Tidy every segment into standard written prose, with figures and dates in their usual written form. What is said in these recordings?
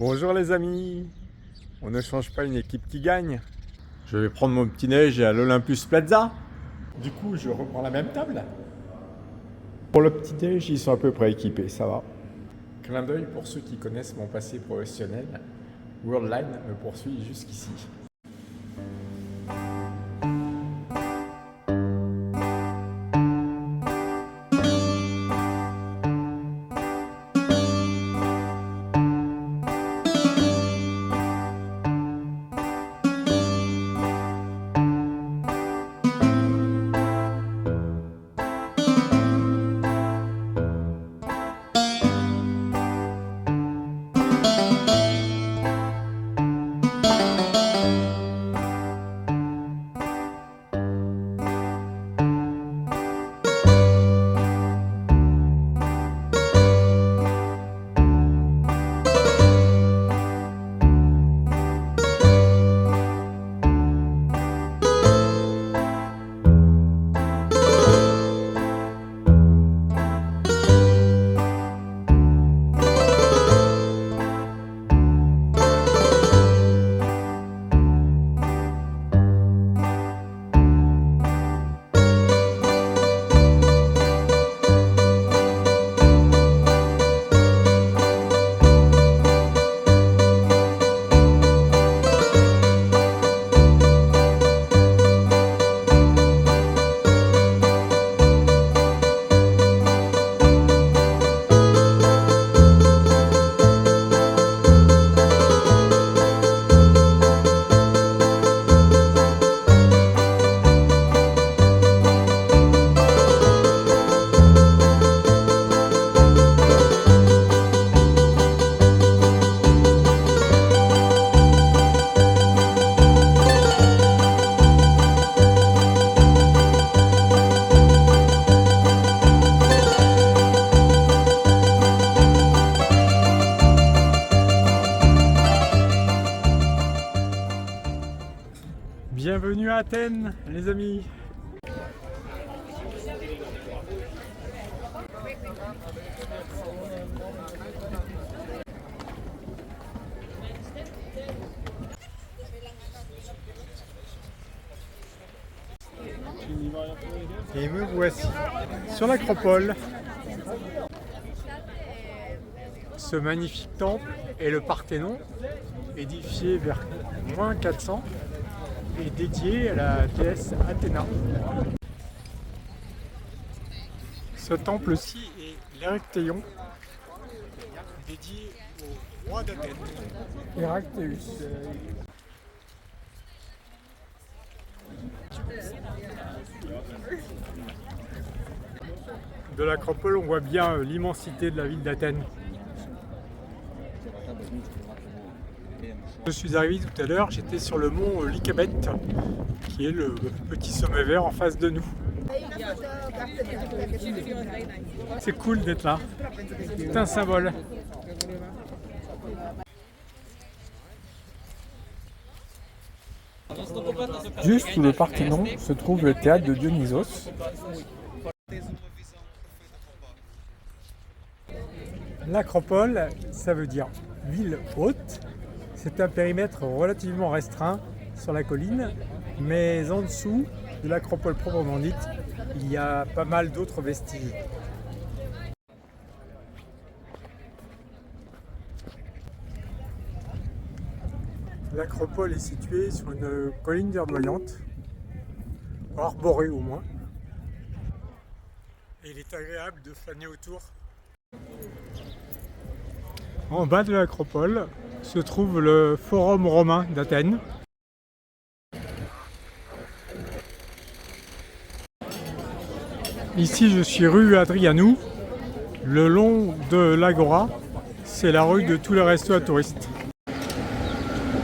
Bonjour les amis, on ne change pas une équipe qui gagne. Je vais prendre mon petit-déj à l'Olympus Plaza. Du coup, je reprends la même table. Pour le petit-déj, ils sont à peu près équipés, ça va. Clin d'œil pour ceux qui connaissent mon passé professionnel. Worldline me poursuit jusqu'ici. Bienvenue à Athènes, les amis. Et me voici sur l'Acropole. Ce magnifique temple est le Parthénon, édifié vers moins 400 et dédié à la déesse Athéna. Ce temple-ci est l'Érechtheion, dédié au roi d'Athènes, Héracthéus. De l'Acropole, on voit bien l'immensité de la ville d'Athènes. Je suis arrivé tout à l'heure, j'étais sur le mont Lycabette, qui est le petit sommet vert en face de nous. C'est cool d'être là, c'est un symbole. Juste sous le Parthénon se trouve le théâtre de Dionysos. L'Acropole, ça veut dire ville haute. C'est un périmètre relativement restreint sur la colline, mais en dessous de l'Acropole proprement dite, il y a pas mal d'autres vestiges. L'Acropole est située sur une colline verdoyante, arborée au moins, et il est agréable de flâner autour. En bas de l'Acropole se trouve le Forum romain d'Athènes. Ici je suis rue Adrianou, le long de l'Agora, c'est la rue de tous les restos à touristes.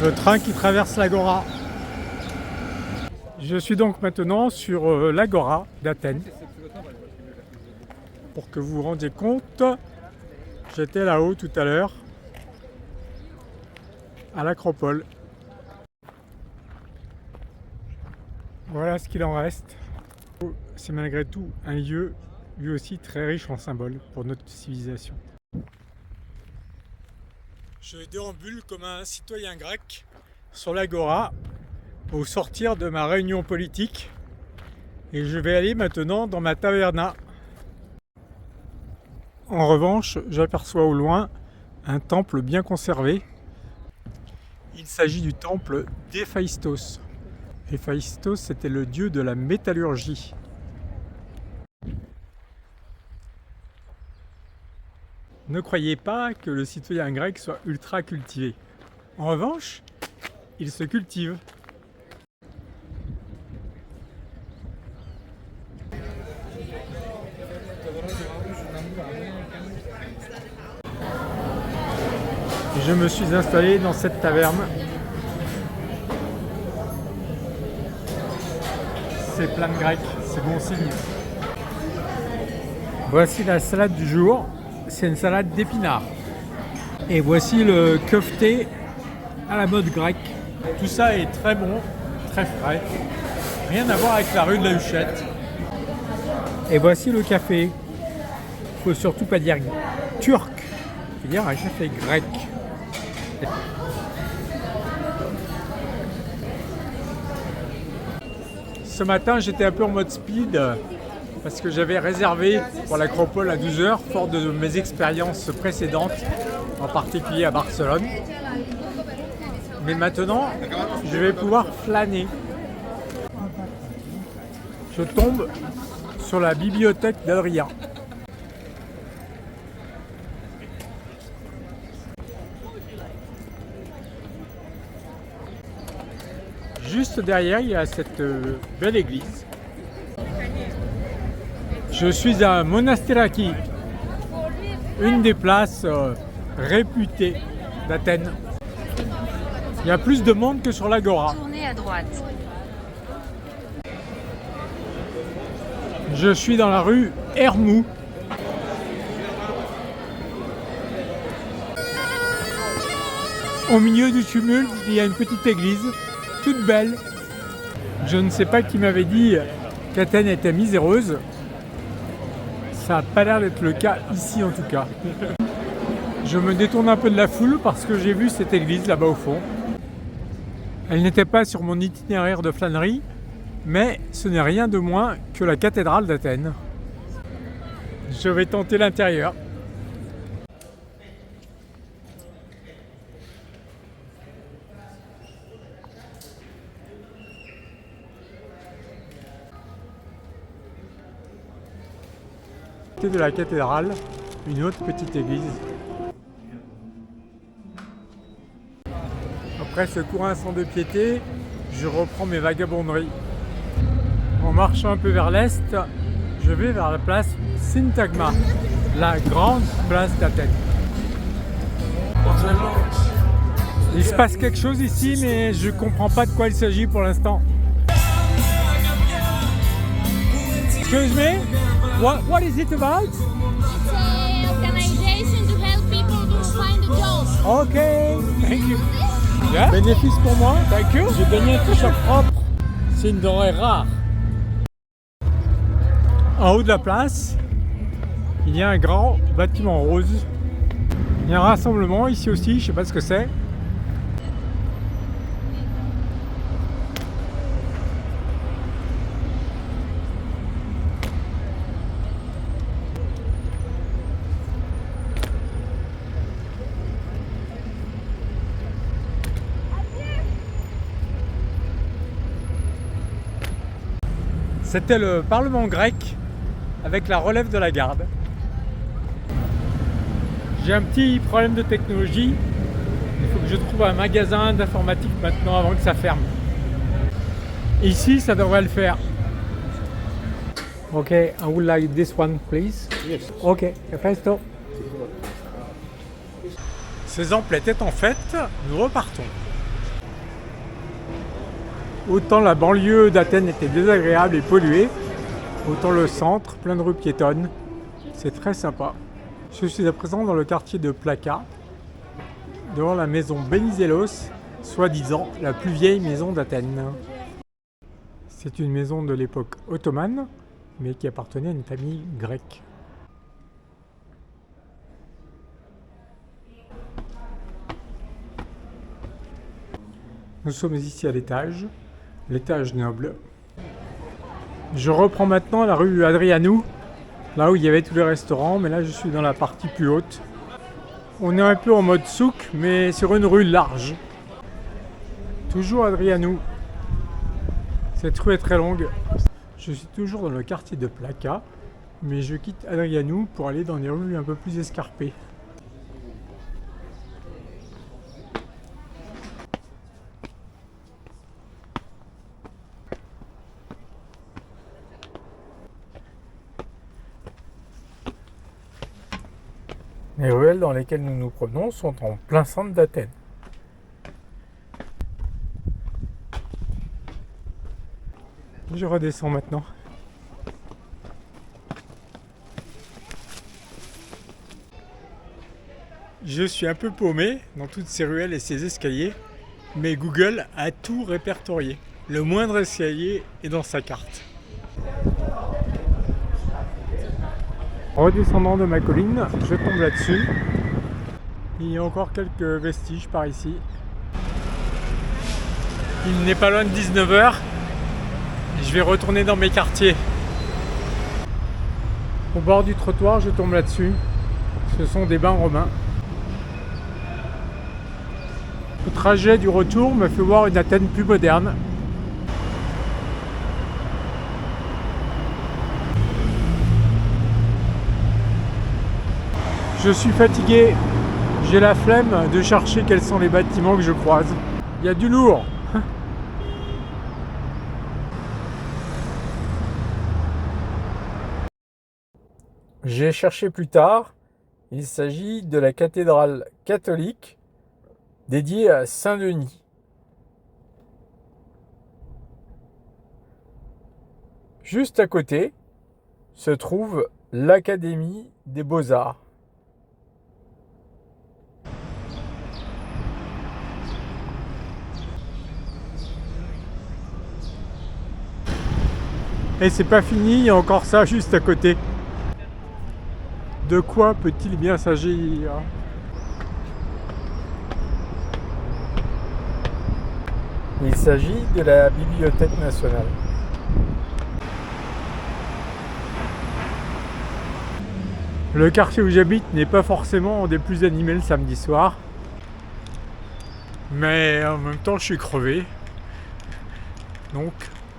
Le train qui traverse l'Agora. Je suis donc maintenant sur l'Agora d'Athènes. Pour que vous vous rendiez compte, j'étais là-haut tout à l'heure, à l'Acropole. Voilà ce qu'il en reste. C'est malgré tout un lieu lui aussi très riche en symboles pour notre civilisation. Je déambule comme un citoyen grec sur l'Agora au sortir de ma réunion politique et je vais aller maintenant dans ma taverna. En revanche, j'aperçois au loin un temple bien conservé. Il s'agit du temple d'Héphaïstos. Héphaïstos, c'était le dieu de la métallurgie. Ne croyez pas que le citoyen grec soit ultra cultivé. En revanche, il se cultive. Je me suis installé dans cette taverne. C'est plein de grecs, c'est bon signe. Voici la salade du jour. C'est une salade d'épinards. Et voici le kofté à la mode grecque. Tout ça est très bon, très frais. Rien à voir avec la rue de la Huchette. Et voici le café. Faut surtout pas dire turc, faut dire un café grec. Ce matin, j'étais un peu en mode speed parce que j'avais réservé pour l'Acropole à 12h, fort de mes expériences précédentes, en particulier à Barcelone. Mais maintenant, je vais pouvoir flâner. Je tombe sur la bibliothèque d'Adrien. Juste derrière, il y a cette belle église. Je suis à Monastéraki, une des places réputées d'Athènes. Il y a plus de monde que sur l'Agora. Tournez à droite. Je suis dans la rue Hermou. Au milieu du tumulte, il y a une petite église, toute belle. Je ne sais pas qui m'avait dit qu'Athènes était miséreuse. Ça n'a pas l'air d'être le cas ici en tout cas. Je me détourne un peu de la foule parce que j'ai vu cette église là-bas au fond. Elle n'était pas sur mon itinéraire de flânerie, mais ce n'est rien de moins que la cathédrale d'Athènes. Je vais tenter l'intérieur. De la cathédrale, une autre petite église. Après ce court instant de piété, je reprends mes vagabonderies. En marchant un peu vers l'est, je vais vers la place Syntagma, la grande place d'Athènes. Il se passe quelque chose ici, mais je ne comprends pas de quoi il s'agit pour l'instant. Excuse me? What is it about? It's an organization to help people to find a job. Ok, thank you. Yeah. Bénéfice pour moi, thank you. J'ai gagné un t-shirt propre. C'est une denrée rare. En haut de la place, il y a un grand bâtiment rose. Il y a un rassemblement ici aussi, je ne sais pas ce que c'est. C'était le Parlement grec avec la relève de la garde. J'ai un petit problème de technologie. Il faut que je trouve un magasin d'informatique maintenant avant que ça ferme. Ici, ça devrait le faire. Ok, I would like this one, please. Yes. Ok, presto. Ces amples étaient en fait, nous repartons. Autant la banlieue d'Athènes était désagréable et polluée, autant le centre, plein de rues piétonnes, c'est très sympa. Je suis à présent dans le quartier de Plaka, devant la maison Venizelos, soi-disant la plus vieille maison d'Athènes. C'est une maison de l'époque ottomane, mais qui appartenait à une famille grecque. Nous sommes ici à l'étage noble. Je reprends maintenant la rue Adrianou, là où il y avait tous les restaurants, mais là je suis dans la partie plus haute. On est un peu en mode souk, mais sur une rue large. Toujours Adrianou. Cette rue est très longue. Je suis toujours dans le quartier de Plaka, mais je quitte Adrianou pour aller dans des rues un peu plus escarpées. Les ruelles dans lesquelles nous nous promenons sont en plein centre d'Athènes. Je redescends maintenant. Je suis un peu paumé dans toutes ces ruelles et ces escaliers, mais Google a tout répertorié. Le moindre escalier est dans sa carte. Redescendant de ma colline, je tombe là-dessus. Il y a encore quelques vestiges par ici. Il n'est pas loin de 19h. Je vais retourner dans mes quartiers. Au bord du trottoir, je tombe là-dessus. Ce sont des bains romains. Le trajet du retour me fait voir une Athènes plus moderne. Je suis fatigué. J'ai la flemme de chercher quels sont les bâtiments que je croise. Il y a du lourd. J'ai cherché plus tard. Il s'agit de la cathédrale catholique dédiée à Saint-Denis. Juste à côté se trouve l'Académie des Beaux-Arts. Et c'est pas fini, il y a encore ça juste à côté. De quoi peut-il bien s'agir ? Il s'agit de la Bibliothèque nationale. Le quartier où j'habite n'est pas forcément des plus animés le samedi soir. Mais en même temps, je suis crevé. Donc,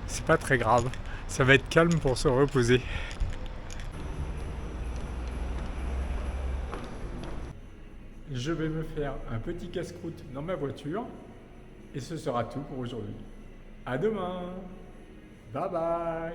c'est pas très grave. Ça va être calme pour se reposer. Je vais me faire un petit casse-croûte dans ma voiture. Et ce sera tout pour aujourd'hui. À demain. Bye bye.